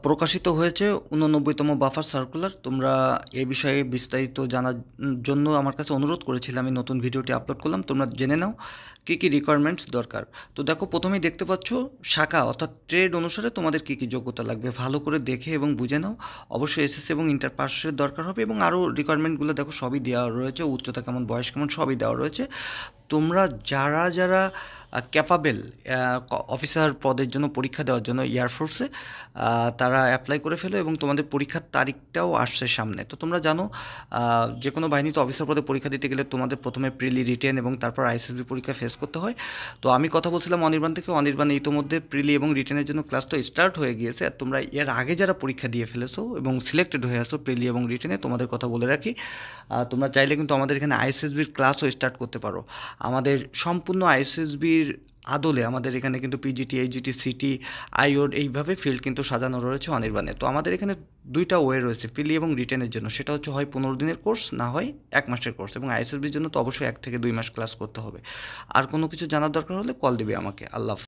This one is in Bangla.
প্রকাশিত হয়েছে 89তম বাফার সার্কুলার। তোমরা এ বিষয়ে বিস্তারিত জানার জন্য আমার কাছে অনুরোধ করেছিলে, আমি নতুন ভিডিওটি আপলোড করলাম। তোমরা জেনে নাও কী কী রিকোয়ারমেন্টস দরকার। তো দেখো, প্রথমেই দেখতে পাচ্ছ শাখা অর্থাৎ ট্রেড অনুসারে তোমাদের কী কী যোগ্যতা লাগবে ভালো করে দেখে এবং বুঝে নাও। অবশ্যই এসএসসি এবং ইন্টার পাসের দরকার হবে, এবং আরও রিকোয়ারমেন্টগুলো দেখো সবই দেওয়া রয়েছে, উচ্চতা কেমন, বয়স কেমন, সবই দেওয়া রয়েছে। তোমরা যারা যারা ক্যাপাবেল অফিসার পদের জন্য পরীক্ষা দেওয়ার জন্য এয়ারফোর্সে, তারা অ্যাপ্লাই করে ফেলো, এবং তোমাদের পরীক্ষার তারিখটাও আসছে সামনে। তো তোমরা জানো যে কোনো বাহিনীতে অফিসার পদে পরীক্ষা দিতে গেলে তোমাদের প্রথমে প্রিলি, রিটেন এবং তারপর আইএসএসবি পরীক্ষা ফেস করতে হয়। তো আমি কথা বলছিলাম অনির্বাণ থেকে। অনির্বাণ ইতোমধ্যে প্রিলি এবং রিটেনের জন্য ক্লাস তো স্টার্ট হয়ে গিয়েছে। আর তোমরা এর আগে যারা পরীক্ষা দিয়ে ফেলেছো এবং সিলেক্টেড হয়ে আসো প্রিলি এবং রিটেনে, তোমাদের কথা বলে রাখি, তোমরা চাইলে কিন্তু আমাদের এখানে আইএসএসবির ক্লাসও স্টার্ট করতে পারো। আমাদের সম্পূর্ণ আইএসএসবির আদলে আমাদের এখানে কিন্তু পিজিটি, এইচজিটি, সিটি, আইওড এইভাবে ফিল্ড কিন্তু সাজানো রয়েছে অনির্বাণে। তো আমাদের এখানে দুইটা ওয়ে রয়েছে প্রিলি এবং রিটেনের জন্য। সেটা হচ্ছে হয় 15 দিনের কোর্স, না হয় 1 মাসের কোর্স, এবং আইএসএসবির জন্য তো অবশ্যই 1 থেকে 2 মাস ক্লাস করতে হবে। আর কোনো কিছু জানার দরকার হলে কল দিবে আমাকে। আল্লাহ হাফেজ।